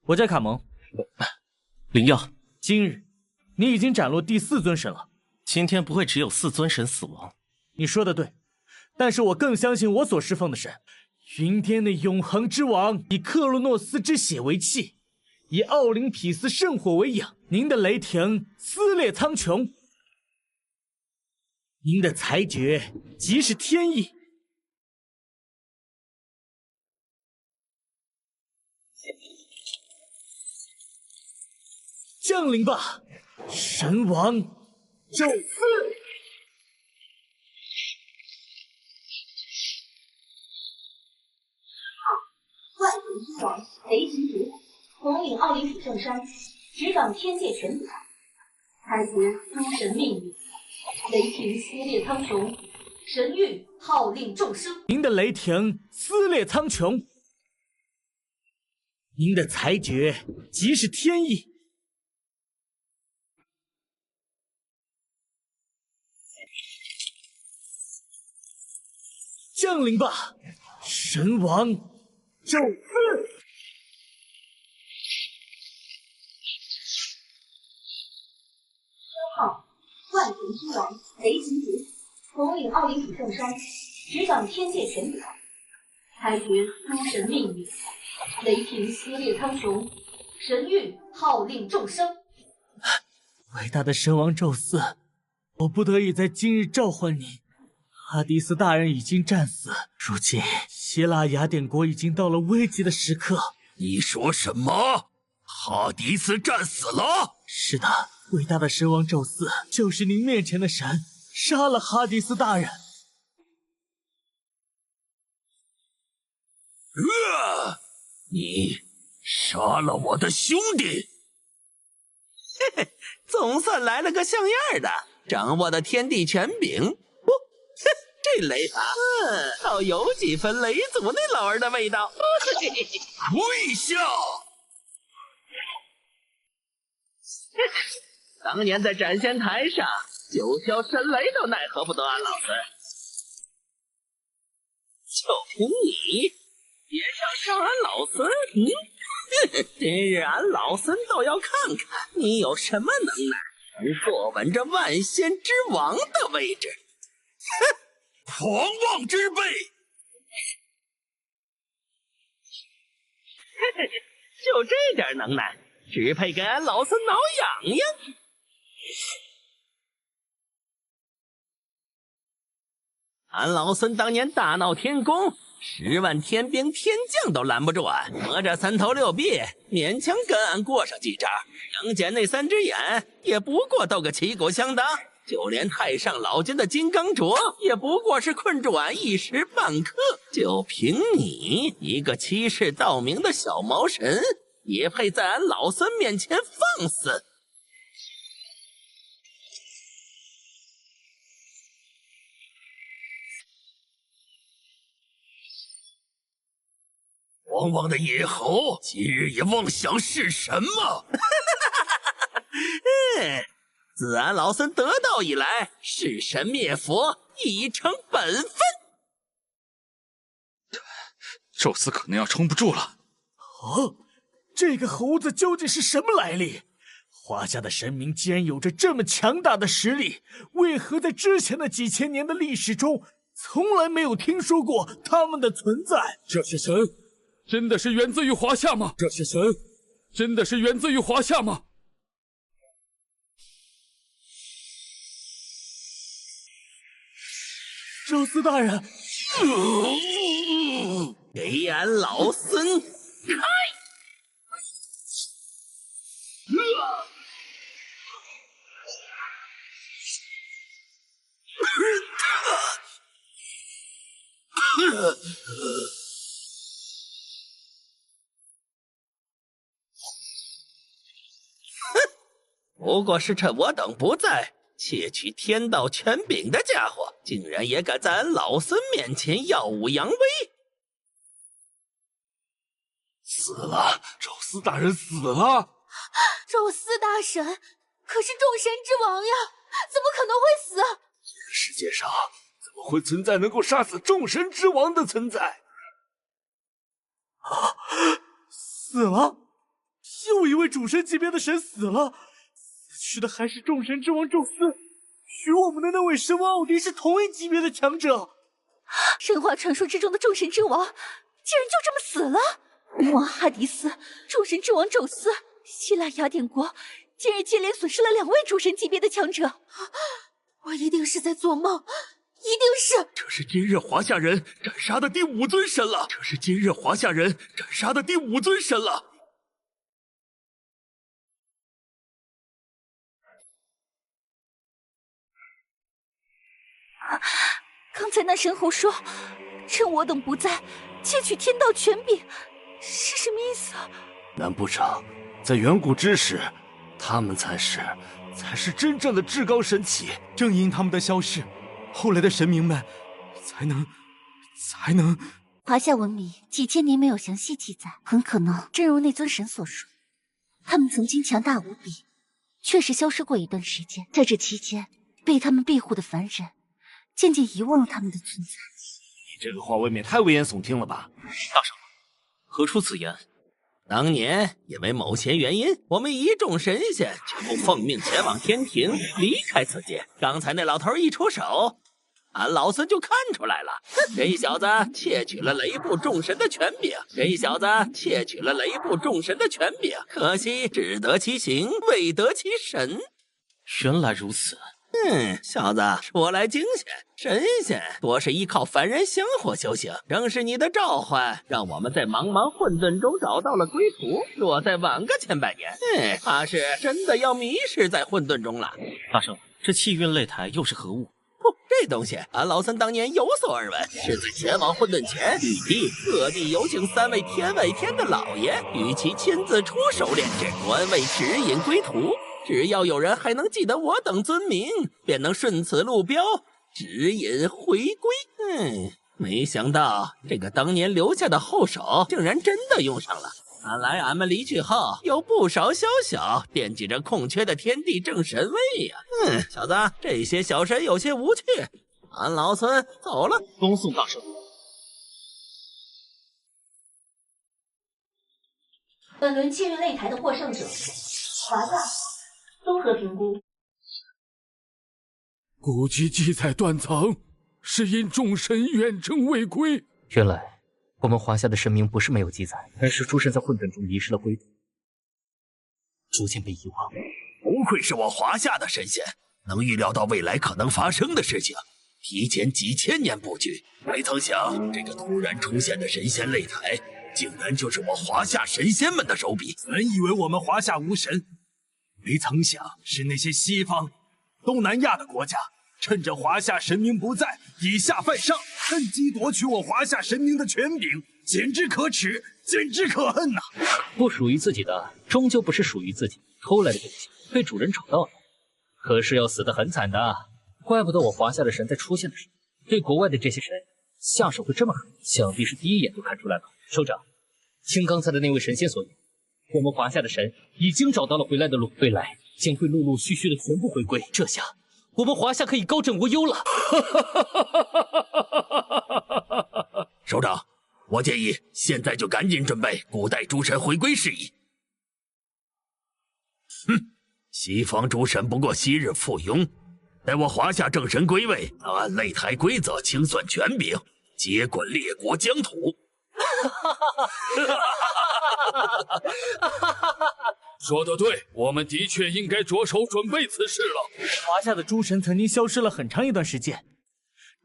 我叫卡蒙，灵耀，今日你已经斩落第4尊神了，今天不会只有4尊神死亡。你说的对，但是我更相信我所侍奉的神。云巅的永恒之王，以克洛诺斯之血为器，以奥林匹斯圣火为影。您的雷霆撕裂苍穹，您的裁决即是天意。降临吧，神王宙斯！万神之王雷霆族，统领奥林匹圣山，执掌天界权柄，裁决诸神命运。雷霆撕裂苍穹，神谕号令众生。您的雷霆撕裂苍穹，您的裁决即是天意。降临吧，神王宙斯！号万神之王雷霆族，统领奥林匹圣山，执掌天界权柄，裁决诸神命运。雷霆撕裂苍穹，神谕号令众生。伟大的神王宙斯，我不得已在今日召唤你。哈迪斯大人已经战死，如今希腊雅典国已经到了危急的时刻。你说什么？哈迪斯战死了？是的，伟大的神王宙斯就是您面前的神，杀了哈迪斯大人。你杀了我的兄弟！嘿嘿，总算来了个像样的，掌握的天地权柄。这雷法，倒有几分雷祖那老儿的味道。跪下！当年在斩仙台上9霄神雷都奈何不得俺老孙，就凭你也想伤俺老孙？今日俺老孙倒要看看你有什么能耐，能坐稳这万仙之王的位置。哼！狂妄之辈！就这点能耐，只配给俺老孙挠痒痒。俺老孙当年大闹天宫，10万天兵天将都拦不住俺，哪吒3头6臂勉强跟俺过上几招，杨戬那3只眼也不过斗个旗鼓相当。就连太上老君的金刚镯也不过是困住俺一时半刻，就凭你一个欺世盗名的小毛神，也配在俺老孙面前放肆？汪汪的野猴，今日也妄想是什么？自俺老孙得道以来，弑神灭佛已成本分。宙斯可能要撑不住了。哦，这个猴子究竟是什么来历？华夏的神明既然有着这么强大的实力，为何在之前的几千年的历史中，从来没有听说过他们的存在？这些神真的是源自于华夏吗？这些神真的是源自于华夏吗？宙斯大人，给俺老孙开！不过是趁我等不在，窃取天道权柄的家伙，竟然也敢在俺老孙面前耀武扬威！死了，宙斯大人死了！宙斯大神可是众神之王呀，怎么可能会死？世界上怎么会存在能够杀死众神之王的存在？啊，死了！又一位主神级别的神死了，死去的还是众神之王宙斯。与我们的那位神王奥迪是同一级别的强者。神话传说之中的众神之王，竟然就这么死了！魔王哈迪斯，众神之王宙斯，希腊雅典国竟然接连损失了2位主神级别的强者。我一定是在做梦，一定是。这是今日华夏人斩杀的第5尊神了！这是今日华夏人斩杀的第5尊神了！刚才那神猴说，趁我等不在，窃取天道权柄，是什么意思啊？难不成在远古之时，他们才是真正的至高神祇？正因他们的消失，后来的神明们才能。华夏文明几千年没有详细记载，很可能正如那尊神所说，他们曾经强大无比，确实消失过一段时间。在这期间，被他们庇护的凡人渐渐遗忘了他们的存在。你这个话未免太危言耸听了吧？大圣，何出此言？当年因为某些原因，我们一众神仙全部奉命前往天庭，离开此界。刚才那老头一出手，俺老孙就看出来了，这小子窃取了雷部众神的权柄。可惜只得其形，未得其神。原来如此。小子，说来惊险，神仙多是依靠凡人香火修行，正是你的召唤，让我们在茫茫混沌中找到了归途。若再晚个千百年，怕是真的要迷失在混沌中了。大圣，这气运擂台又是何物？这东西，俺老孙当年有所耳闻，是在前往混沌前，玉帝特地有请3位天外天的老爷，与其亲自出手炼制，专为指引归途。只要有人还能记得我等尊名，便能顺此路标指引回归。没想到这个当年留下的后手，竟然真的用上了。看来俺们离去后，有不少宵小惦记着空缺的天地正神位呀。小子，这些小神有些无趣，俺老孙走了。恭送大圣。本轮气运擂台的获胜者，华夏。综合评估，古籍记载断层，是因众神远征未归。原来我们华夏的神明不是没有记载，而是诸神在混沌中迷失了归途，逐渐被遗忘。不愧是我华夏的神仙，能预料到未来可能发生的事情，提前几千年布局。没曾想，这个突然出现的神仙擂台，竟然就是我华夏神仙们的手笔。本以为我们华夏无神。没曾想是那些西方、东南亚的国家，趁着华夏神明不在，以下犯上，趁机夺取我华夏神明的权柄，简直可耻，简直可恨呐！不属于自己的，终究不是属于自己，偷来的东西被主人找到了，可是要死得很惨的。怪不得我华夏的神在出现的时候，对国外的这些神下手会这么狠，想必是第一眼就看出来了。首长，听刚才的那位神仙所言，我们华夏的神已经找到了回来的路，未来将会陆陆续续的全部回归。这下我们华夏可以高枕无忧了。首长，我建议现在就赶紧准备古代诸神回归事宜。西方诸神不过昔日附庸，待我华夏正神归位，则按擂台规则清算权柄，接管列国疆土。说得对，我们的确应该着手准备此事了。华夏的诸神曾经消失了很长一段时间，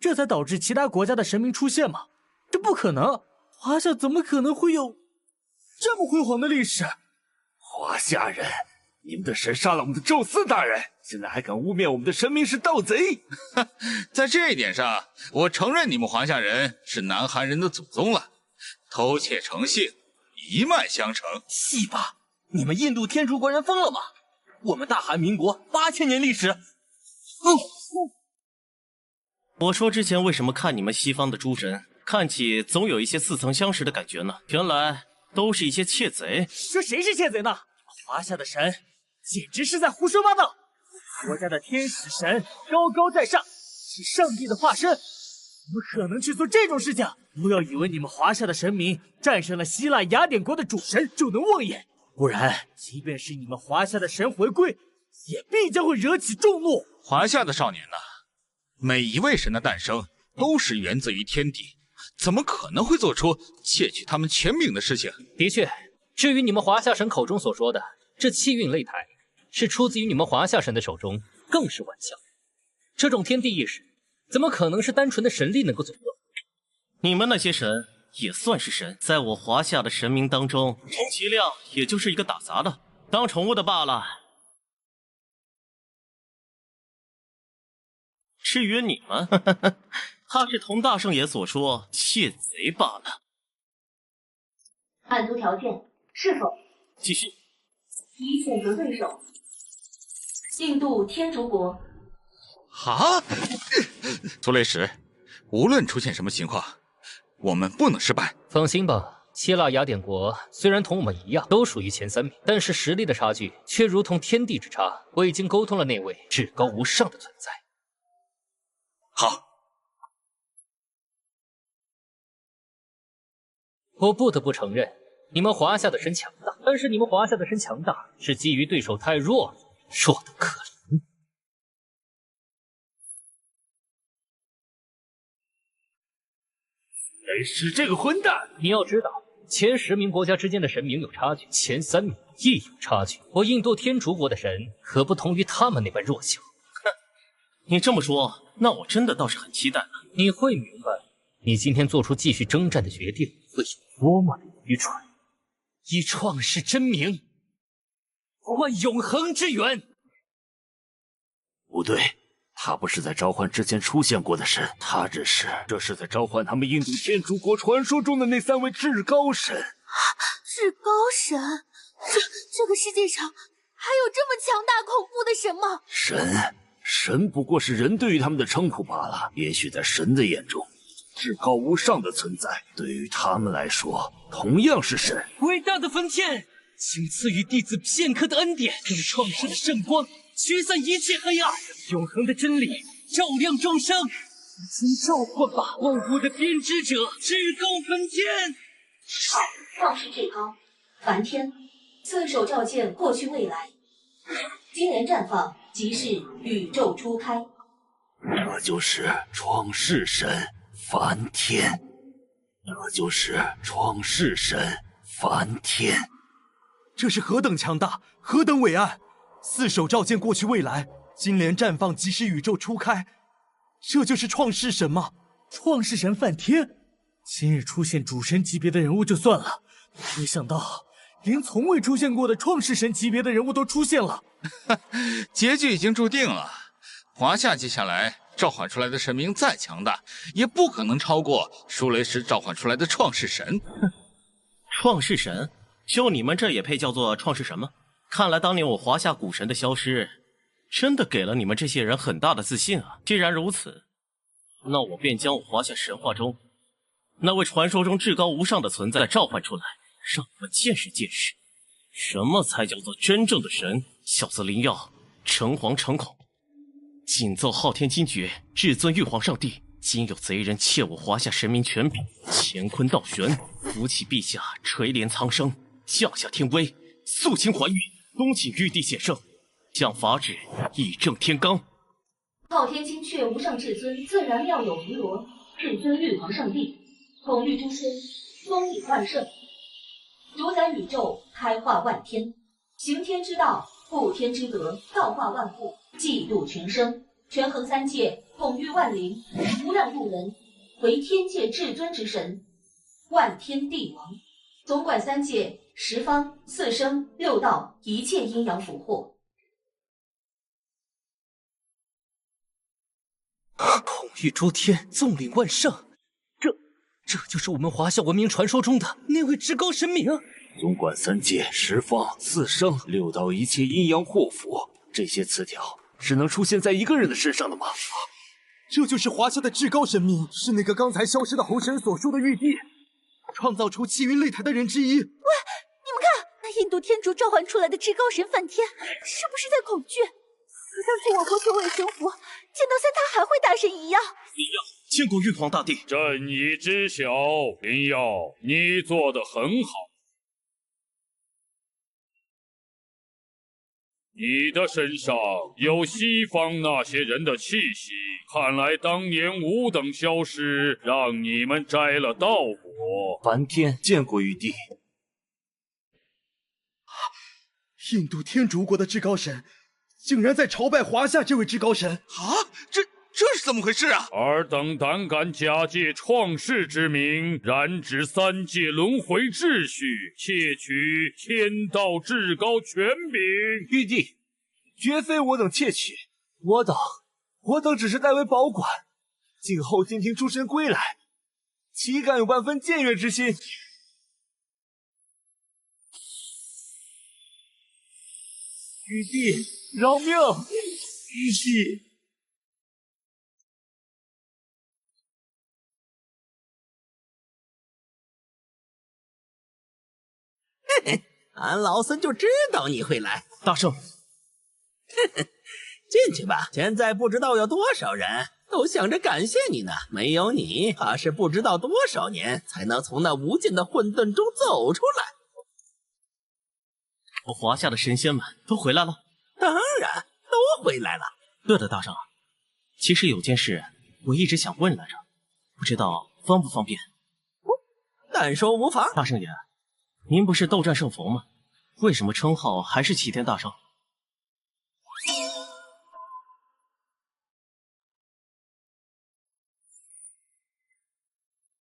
这才导致其他国家的神明出现嘛？这不可能，华夏怎么可能会有这么辉煌的历史？华夏人，你们的神杀了我们的宙斯大人，现在还敢污蔑我们的神明是盗贼？在这一点上，我承认你们华夏人是南韩人的祖宗了。偷窃成性，一脉相承。戏吧！你们印度天竺国人疯了吗？我们大韩民国8000年历史。我说之前为什么看你们西方的诸神，看起总有一些似曾相识的感觉呢？原来都是一些窃贼。说谁是窃贼呢？华夏的神简直是在胡说八道。国家的天使神高高在上，是上帝的化身，怎么可能去做这种事情？不要以为你们华夏的神明战胜了希腊雅典国的主神就能望眼，不然即便是你们华夏的神回归，也必将会惹起众怒。华夏的少年呐，每一位神的诞生都是源自于天地，怎么可能会做出窃取他们权柄的事情？的确，至于你们华夏神口中所说的这气运擂台，是出自于你们华夏神的手中，更是玩笑。这种天地意识，怎么可能是单纯的神力能够左右？你们那些神也算是神，在我华夏的神明当中，充其量也就是一个打杂的、当宠物的罢了。至于你们，他是同大圣爷所说窃贼罢了。满足条件是否？继续。已选择对手。印度天竺国。啊！苏雷石，无论出现什么情况，我们不能失败。放心吧，希腊雅典国虽然同我们一样都属于前3名，但是实力的差距却如同天地之差。我已经沟通了那位至高无上的存在。好。我不得不承认，你们华夏的神强大，但是你们华夏的神强大是基于对手太弱了，弱得可怜。谁是这个混蛋？你要知道，前10名国家之间的神明有差距，前3名亦有差距。我印度天竺国的神可不同于他们那般弱小。哼，你这么说，那我真的倒是很期待了。你会明白，你今天做出继续征战的决定会有多么的愚蠢。以创世真名，换永恒之源。不对，他不是在召唤之前出现过的神，这是在召唤他们印度天竺国传说中的那3位至高神。至高神？这个世界上还有这么强大恐怖的神吗？神不过是人对于他们的称呼罢了。也许在神的眼中，至高无上的存在对于他们来说同样是神。伟大的梵天，请赐予弟子片刻的恩典，用创世的圣光驱散一切黑暗，永恒的真理照亮众生。请召唤吧，万物的编织者，至高梵天。创世至高，梵天，刺手召见过去未来，金莲绽放，即是宇宙初开。这就是创世神梵天，这就是创世神梵天。这是何等强大，何等伟岸！4手召见过去未来，金莲绽放，即是宇宙初开。这就是创世神吗？创世神梵天，今日出现主神级别的人物就算了，没想到连从未出现过的创世神级别的人物都出现了。结局已经注定了，华夏接下来召唤出来的神明再强大，也不可能超过舒雷石召唤出来的创世神。创世神？就你们这也配叫做创世神吗？看来当年我华夏古神的消失，真的给了你们这些人很大的自信啊！既然如此，那我便将我华夏神话中那位传说中至高无上的存在召唤出来，让你们见识见识，什么才叫做真正的神！小子灵药，诚惶诚恐！谨奏昊天金爵，至尊玉皇上帝，今有贼人窃我华夏神明权柄，乾坤倒悬，扶起陛下垂帘苍生，降下天威，肃清寰宇，恭请玉帝显圣，降法旨，以正天罡。昊天金阙无上至尊，自然妙有弥罗，至尊玉皇上帝，统御诸天，宗理万圣，主宰宇宙，开化万天，行天之道，护天之德，造化万物，济度群生，权衡3界，统御万灵，无量度人，为天界至尊之神，万天帝王，总管3界、10方、4生、6道一切阴阳福祸。统御诸天，纵领万圣，这就是我们华夏文明传说中的那位至高神明。总管3界、10方、4生、6道一切阴阳祸福，这些词条是能出现在一个人的身上的吗？这就是华夏的至高神明，是那个刚才消失的猴神所说的玉帝，创造出气运擂台的人之一。喂，你们看，那印度天竺召唤出来的至高神梵天，是不是在恐惧？好像是我国九尾神符见到3他还会大神一样。灵药，见过玉皇大帝。朕已知晓，灵药，你做得很好。你的身上有西方那些人的气息，看来当年吾等消失，让你们摘了道果。梵天见过玉帝。印度天竺国的至高神，竟然在朝拜华夏这位至高神啊！这是怎么回事啊？尔等胆敢假借创世之名，染指三界轮回秩序，窃取天道至高权柄。玉帝，绝非我等窃取，我等只是代为保管，静候金庭诸神归来，岂敢有半分僭越之心？玉帝，饶命！玉帝。嘿嘿，俺老孙就知道你会来，大圣。进去吧，现在不知道有多少人都想着感谢你呢。没有你，怕是不知道多少年才能从那无尽的混沌中走出来。我华夏的神仙们都回来了？当然，都回来了。对了，大圣，其实有件事我一直想问来着，不知道方不方便？但说无妨。大圣爷，您不是斗战胜佛吗？为什么称号还是齐天大圣？